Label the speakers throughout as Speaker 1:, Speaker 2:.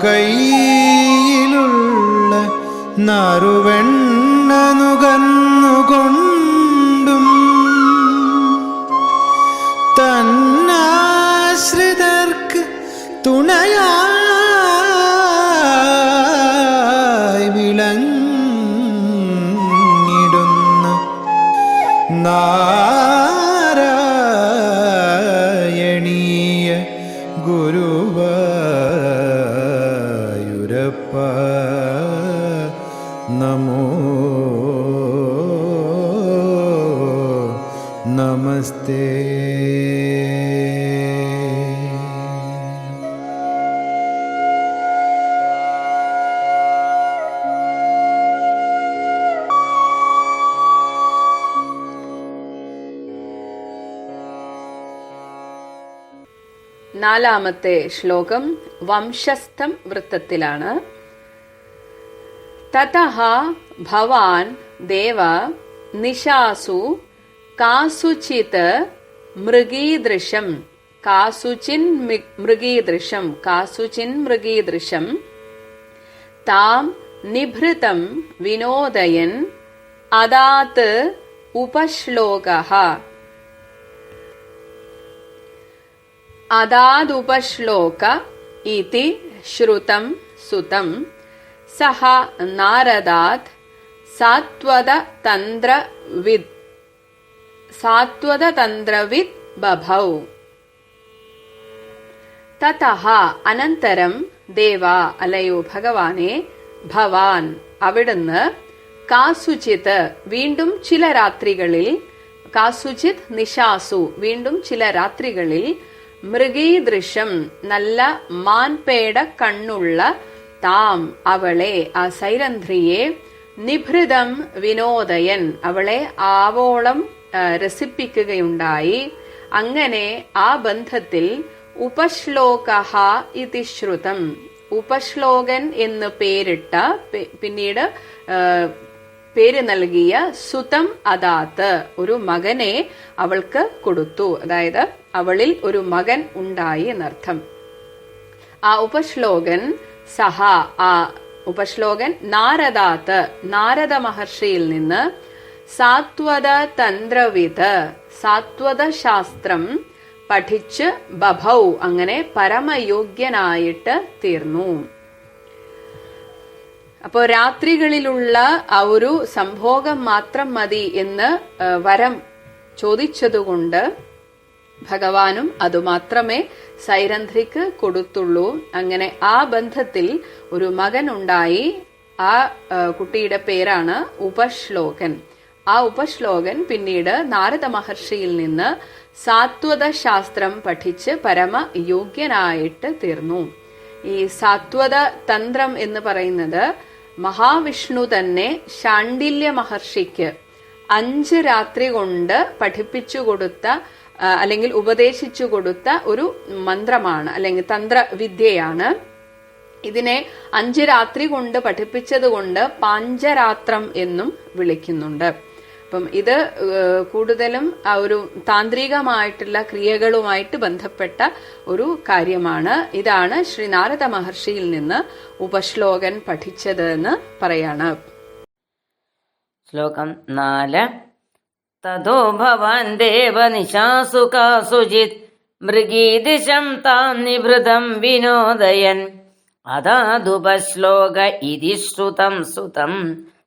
Speaker 1: കയ്യിലുള്ള നാറുവെണ്ണ നുകർന്നുകൊണ്ടും തന്നാശ്രിതർക്ക് തുണയായി വിളങ്ങിടുന്ന നാരായണീയ ഗുരുവായൂരപ്പ നമോ നമസ്തേ.
Speaker 2: നാലാമത്തെ ശ്ലോകം വംശസ്ഥം വൃത്തത്തിലാണ്. തതഃ ഭവാൻ ദേവ നിശാസു കാസുചിത് മൃഗീദൃശം മൃഗീദൃശം താം നിഭൃതം വിനോദയൻ അദാത് ഉപശ്ലോകഃ. അദാദുപശ്ലോക ഇതി ശ്രുതം സുതം സഹ നാരദാത് സാത്വതതന്ത്രവിദ് ബഭൗ. തതഃ അനന്തരം ദേവ അലയോ ഭഗവാനെ, ഭവാൻ അവിടുന്ന്, കാസുചിത് വീണ്ടും ചില രാത്രികളിൽ, കാസുചിത് നിശാസു വീണ്ടും ചില രാത്രികളിൽ, മൃഗീദൃശം നല്ല മാൻപേട കണ്ണുള്ള, താം അവളെ ആ സൈരന്ധ്രിയെ, നിഭൃതം വിനോദയൻ അവളെ ആവോളം രസിപ്പിക്കുകയുണ്ടായി. അങ്ങനെ ആ ബന്ധത്തിൽ ഉപശ്ലോകഃ ഇതി ശ്രുതം, ഉപശ്ലോകൻ എന്ന് പേരിട്ട, പിന്നീട് പേര് നൽകിയ സുതം അദാത്ത് ഒരു മകനെ അവൾക്ക് കൊടുത്തു. അതായത് അവളിൽ ഒരു മകൻ ഉണ്ടായി എന്നർത്ഥം. ആ ഉപശ്ലോകൻ സഹ, ആ ഉപശ്ലോകൻ നാരദാത്ത് നാരദ മഹർഷിയിൽ നിന്ന്, സാത്വത തന്ത്രവിത് സാത്വത ശാസ്ത്രം പഠിച്ച്, ബഭൗ അങ്ങനെ പരമയോഗ്യനായിട്ട് തീർന്നു. അപ്പോൾ രാത്രികളിലുള്ള ആ ഒരു സംഭോഗം മാത്രം മതി എന്ന് വരം ചോദിച്ചതുകൊണ്ട് ഭഗവാനും അതുമാത്രമേ സൈരന്ധ്രിക്ക് കൊടുത്തുള്ളൂ. അങ്ങനെ ആ ബന്ധത്തിൽ ഒരു മകൻ ഉണ്ടായി. ആ കുട്ടിയുടെ പേരാണ് ഉപശ്ലോകൻ. ആ ഉപശ്ലോകൻ പിന്നീട് നാരദ മഹർഷിയിൽ നിന്ന് സാത്വത ശാസ്ത്രം പഠിച്ച് പരമ യോഗ്യനായിട്ട് തീർന്നു. ഈ സാത്വത തന്ത്രം എന്ന് പറയുന്നത് മഹാവിഷ്ണു തന്നെ ശാണ്ഡില്യ മഹർഷിക്ക് 5 രാത്രി കൊണ്ട് പഠിപ്പിച്ചു കൊടുത്ത അല്ലെങ്കിൽ ഉപദേശിച്ചു കൊടുത്ത ഒരു മന്ത്രമാണ്, അല്ലെങ്കിൽ തന്ത്രവിദ്യയാണ്. ഇതിനെ 5 രാത്രി കൊണ്ട് പഠിപ്പിച്ചത് കൊണ്ട് പാഞ്ചരാത്രം എന്നും വിളിക്കുന്നുണ്ട്. അപ്പം ഇത് കൂടുതലും ആ ഒരു താന്ത്രികമായിട്ടുള്ള ക്രിയകളുമായിട്ട് ബന്ധപ്പെട്ട ഒരു കാര്യമാണ്. ഇതാണ് ശ്രീ നാരദ മഹർഷിയിൽ നിന്ന് ഉപശ്ലോകൻ പഠിച്ചത് എന്ന് പറയാണ്.
Speaker 3: ശ്ലോകം 4. തതോ ഭവാൻ ദേവ നിശാസു കാസുചിത് മൃഗീദിശം താം നിഭൃതം വിനോദയൻ അദാദുപശ്ലോക ഇതി ശ്രുതം സുതം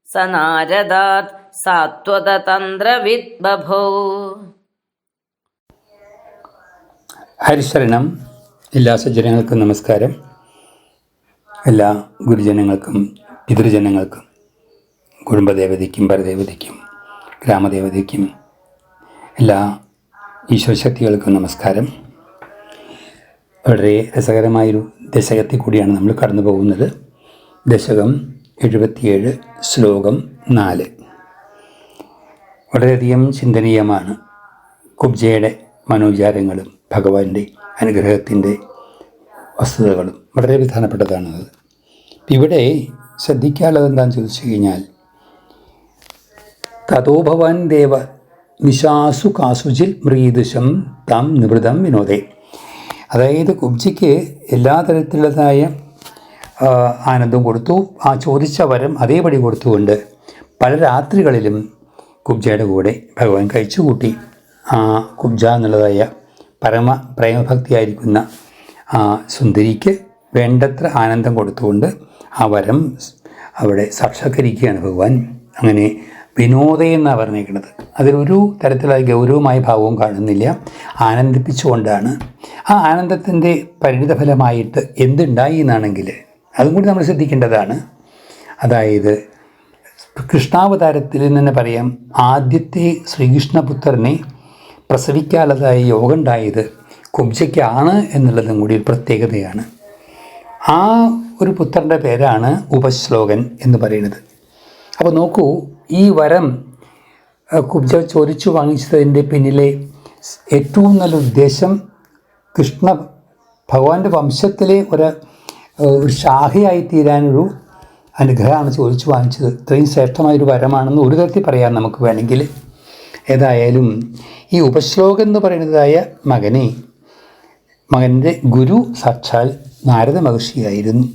Speaker 3: സ നാരദാത് സാത്വതതന്ത്രവിദ് ബഭൗ.
Speaker 4: ഹരിശരണം. എല്ലാ സജ്ജനങ്ങൾക്കും നമസ്കാരം. എല്ലാ ഗുരുജനങ്ങൾക്കും പിതൃജനങ്ങൾക്കും കുടുംബദേവതയ്ക്കും പരദേവതയ്ക്കും ഗ്രാമദേവതയ്ക്കും എല്ലാ ഈശ്വരശക്തികൾക്കും നമസ്കാരം. വളരെ രസകരമായൊരു ദശകത്തിൽ കൂടിയാണ് നമ്മൾ കടന്നു പോകുന്നത്. ദശകം 77, ശ്ലോകം 4. വളരെയധികം ചിന്തനീയമാണ്. കുബ്ജയുടെ മനോവിചാരങ്ങളും ഭഗവാന്റെ അനുഗ്രഹത്തിൻ്റെ വസ്തുതകളും വളരെ പ്രധാനപ്പെട്ടതാണത്. ഇവിടെ ശ്രദ്ധിക്കാനുള്ളത് എന്താണെന്ന് ചോദിച്ചു കഴിഞ്ഞാൽ, തതോ ഭവാൻ ദേവ നിശാസു കാസുചിൽ മൃഗീദൃശം താം നിവൃതം വിനോദേ. അതായത് കുബ്ജിക്ക് എല്ലാ തരത്തിലുള്ളതായ ആനന്ദം കൊടുത്തു. ആ ചോദിച്ച വരം അതേപടി കൊടുത്തുകൊണ്ട് പല രാത്രികളിലും കുബ്ജയുടെ കൂടെ ഭഗവാൻ കഴിച്ചുകൂട്ടി. ആ കുബ്ജ എന്നുള്ളതായ പരമ പ്രേമഭക്തിയായിരിക്കുന്ന ആ സുന്ദരിക്ക് വേണ്ടത്ര ആനന്ദം കൊടുത്തുകൊണ്ട് ആ വരം അവിടെ സാക്ഷാത്കരിക്കുകയാണ് ഭഗവാൻ. അങ്ങനെ വിനോദം എന്നാണ് പറഞ്ഞേക്കുന്നത്. അതിലൊരു തരത്തിലുള്ള ഗൗരവമായ ഭാവവും കാണുന്നില്ല, ആനന്ദിപ്പിച്ചുകൊണ്ടാണ്. ആ ആനന്ദത്തിൻ്റെ പരിണിതഫലമായിട്ട് എന്തുണ്ടായി എന്നാണെങ്കിൽ അതും കൂടി നമ്മൾ ശ്രദ്ധിക്കേണ്ടതാണ്. അതായത് കൃഷ്ണാവതാരത്തിൽ നിന്ന് പറയാം, ആദ്യത്തെ ശ്രീകൃഷ്ണപുത്രനെ പ്രസവിക്കാനുള്ളതായ യോഗം ഉണ്ടായത് കുബ്ജയ്ക്കാണ് എന്നുള്ളതും കൂടി ഒരു പ്രത്യേകതയാണ്. ആ ഒരു പുത്രൻ്റെ പേരാണ് ഉപശ്ലോകൻ എന്ന് പറയുന്നത്. അപ്പോൾ നോക്കൂ, ഈ വരം കുബ്ജ ചോദിച്ചു വാങ്ങിച്ചതിൻ്റെ പിന്നിലെ ഏറ്റവും നല്ല ഉദ്ദേശം കൃഷ്ണ ഭഗവാന്റെ വംശത്തിലെ ഒരു ശാഖയായി തീരാനൊരു അനുഗ്രഹമാണ് ചോദിച്ചു വാങ്ങിച്ചത്. ഇത്രയും ശ്രേഷ്ഠമായൊരു വരമാണെന്ന് ഒരു തരത്തിൽ പറയാം നമുക്ക് വേണമെങ്കിൽ. ഏതായാലും ഈ ഉപശ്ലോകം എന്ന് പറയുന്നതായ മകൻ്റെ ഗുരു സാക്ഷാൽ നാരദ മഹർഷിയായിരുന്നു.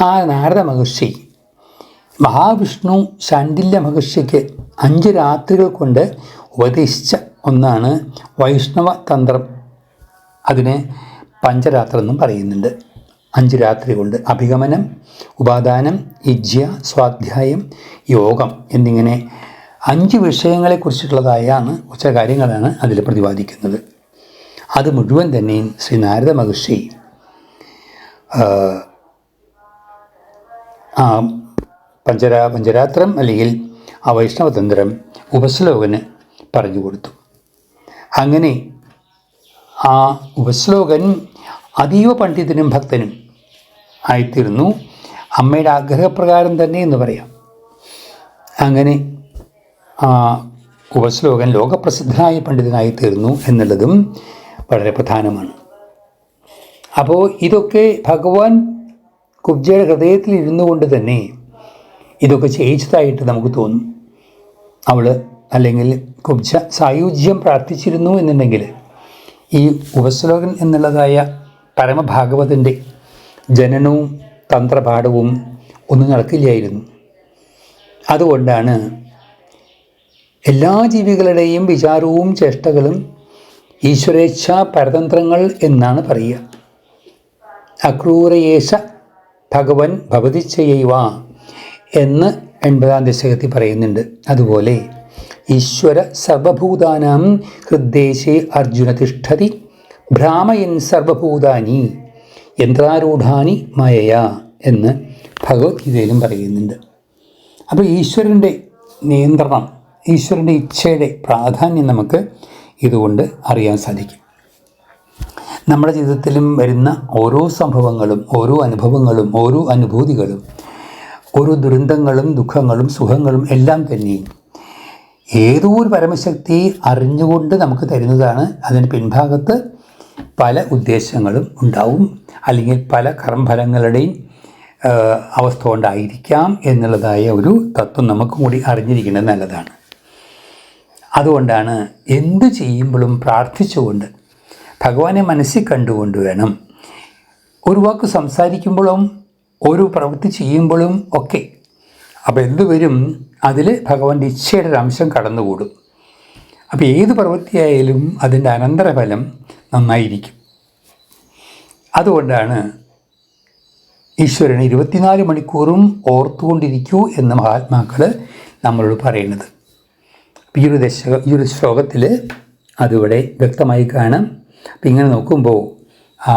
Speaker 4: ആ നാരദ മഹർഷി മഹാവിഷ്ണു ശാണ്ഡില്യ മഹർഷിക്ക് 5 രാത്രികൾ കൊണ്ട് ഉപദേശിച്ച ഒന്നാണ് വൈഷ്ണവ തന്ത്രം. അതിന് പഞ്ചരാത്രം എന്നും പറയുന്നുണ്ട്. 5 രാത്രി കൊണ്ട് അഭിഗമനം, ഉപാദാനം, യജ്ഞ, സ്വാധ്യായം, യോഗം എന്നിങ്ങനെ 5 വിഷയങ്ങളെക്കുറിച്ചിട്ടുള്ളതായാണ് ചില കാര്യങ്ങളാണ് അതിൽ പ്രതിപാദിക്കുന്നത്. അത് മുഴുവൻ തന്നെയും ശ്രീ നാരദ മഹർഷി പഞ്ചരാത്രം അല്ലെങ്കിൽ ആ വൈഷ്ണവതന്ത്രം ഉപശ്ലോകന് പറഞ്ഞു കൊടുത്തു. അങ്ങനെ ആ ഉപശ്ലോകൻ അതീവ പണ്ഡിതനും ഭക്തനും ആയിത്തീർന്നു. അമ്മയുടെ ആഗ്രഹപ്രകാരം തന്നെ എന്ന് പറയാം. അങ്ങനെ ആ ഉപശ്ലോകൻ ലോകപ്രസിദ്ധനായ പണ്ഡിതനായി തീർന്നു എന്നുള്ളതും വളരെ പ്രധാനമാണ്. അപ്പോൾ ഇതൊക്കെ ഭഗവാൻ കുബ്ജയുടെ ഹൃദയത്തിൽ ഇരുന്നു കൊണ്ട് തന്നെ ഇതൊക്കെ ചെയ്യിച്ചതായിട്ട് നമുക്ക് തോന്നും. അവൾ അല്ലെങ്കിൽ കുബ്ജ സായുജ്യം പ്രാർത്ഥിച്ചിരുന്നു എന്നുണ്ടെങ്കിൽ ഈ ഉപശ്ലോകൻ എന്നുള്ളതായ പരമഭാഗവതൻ്റെ ജനനവും തന്ത്രപാഠവും ഒന്നും നടക്കില്ലായിരുന്നു. അതുകൊണ്ടാണ് എല്ലാ ജീവികളുടെയും വിചാരവും ചേഷ്ടകളും ഈശ്വരേച്ഛ പരതന്ത്രങ്ങൾ എന്നാണ് പറയുക. അക്രൂരയേശ ഭഗവൻ ഭവതിച്ചയൈവ എന്ന് 80-ാം ദശകത്തിൽ പറയുന്നുണ്ട്. അതുപോലെ ഈശ്വര സർവഭൂതാനാം ഹൃദ്ദേശേ അർജുന തിഷ്ഠതി ഭ്രാമയൻ സർവഭൂതാനി യന്ത്രാരൂഢാനി മയയാ എന്ന് ഭഗവത്ഗീതയിലും പറയുന്നുണ്ട്. അപ്പോൾ ഈശ്വരൻ്റെ നിയന്ത്രണം, ഈശ്വരൻ്റെ ഇച്ഛയുടെ പ്രാധാന്യം നമുക്ക് ഇതുകൊണ്ട് അറിയാൻ സാധിക്കും. നമ്മുടെ ജീവിതത്തിലും വരുന്ന ഓരോ സംഭവങ്ങളും, ഓരോ അനുഭവങ്ങളും, ഓരോ അനുഭൂതികളും, ഓരോ ദുരന്തങ്ങളും ദുഃഖങ്ങളും സുഖങ്ങളും എല്ലാം തന്നെയും ഏതോ ഒരു പരമശക്തി അറിഞ്ഞുകൊണ്ട് നമുക്ക് തരുന്നതാണ്. അതിന് പിൻഭാഗത്ത് പല ഉദ്ദേശങ്ങളും ഉണ്ടാവും, അല്ലെങ്കിൽ പല കർമ്മഫലങ്ങളുടെയും അവസ്ഥ കൊണ്ടായിരിക്കാം എന്നുള്ളതായ ഒരു തത്വം നമുക്കും കൂടി അറിഞ്ഞിരിക്കുന്നത് നല്ലതാണ്. അതുകൊണ്ടാണ് എന്ത് ചെയ്യുമ്പോഴും പ്രാർത്ഥിച്ചുകൊണ്ട് ഭഗവാനെ മനസ്സിൽ കണ്ടുകൊണ്ട് വേണം. ഒരു വാക്ക് സംസാരിക്കുമ്പോഴും ഒരു പ്രവൃത്തി ചെയ്യുമ്പോഴും ഒക്കെ അപ്പോൾ എന്ത് വരും, അതിൽ ഭഗവാന്റെ ഇച്ഛയുടെ ഒരു അംശം കടന്നുകൂടും. അപ്പോൾ ഏത് പ്രവൃത്തിയായാലും അതിൻ്റെ അനന്തരഫലം നന്നായിരിക്കും. അതുകൊണ്ടാണ് ഈശ്വരനെ 24 മണിക്കൂറും ഓർത്തുകൊണ്ടിരിക്കൂ എന്ന് മഹാത്മാക്കൾ നമ്മളോട് പറയുന്നത്. ഈ ഒരു ശ്ലോകത്തിൽ അതിവിടെ വ്യക്തമായി കാണാം. അപ്പം ഇങ്ങനെ നോക്കുമ്പോൾ ആ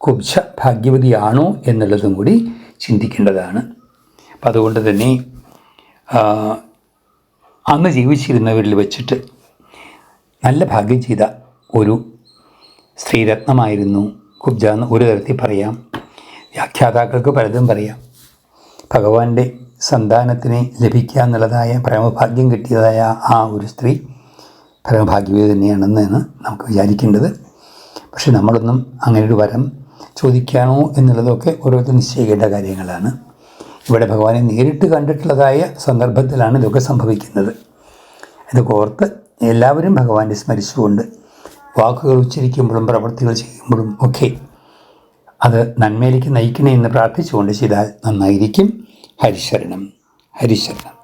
Speaker 4: കുബ്ജ ഭാഗ്യവതിയാണോ എന്നുള്ളതും കൂടി ചിന്തിക്കേണ്ടതാണ്. അപ്പം അതുകൊണ്ട് തന്നെ അന്ന് ജീവിച്ചിരുന്നവരിൽ വെച്ചിട്ട് നല്ല ഭാഗ്യം ചെയ്ത ഒരു സ്ത്രീരത്നമായിരുന്നു കുബ്ജ എന്ന് ഒരു തരത്തിൽ പറയാം. വ്യാഖ്യാതാക്കൾക്ക് പലതും പറയാം. ഭഗവാന്റെ സന്താനത്തിനെ ലഭിക്കുക എന്നുള്ളതായ പരമഭാഗ്യം കിട്ടിയതായ ആ ഒരു സ്ത്രീ പരമഭാഗ്യവതി തന്നെയാണെന്നാണ് നമുക്ക് വിചാരിക്കേണ്ടത്. പക്ഷെ നമ്മളൊന്നും അങ്ങനെ ഒരു വരം ചോദിക്കാനോ എന്നുള്ളതൊക്കെ ഓരോരുത്തർ നിശ്ചയിക്കേണ്ട കാര്യങ്ങളാണ്. ഇവിടെ ഭഗവാനെ നേരിട്ട് കണ്ടിട്ടുള്ളതായ സന്ദർഭത്തിലാണ് ഇതൊക്കെ സംഭവിക്കുന്നത്. ഇതൊക്കെ ഓർത്ത് എല്ലാവരും ഭഗവാനെ സ്മരിച്ചുകൊണ്ട് വാക്കുകൾ ഉച്ചരിക്കുമ്പോഴും പ്രവൃത്തികൾ ചെയ്യുമ്പോഴും ഒക്കെ അത് നന്മയിലേക്ക് നയിക്കണേ എന്ന് പ്രാർത്ഥിച്ചുകൊണ്ട് ചെയ്താൽ നന്നായിരിക്കും. ഹരിശരണം, ഹരിശരണം.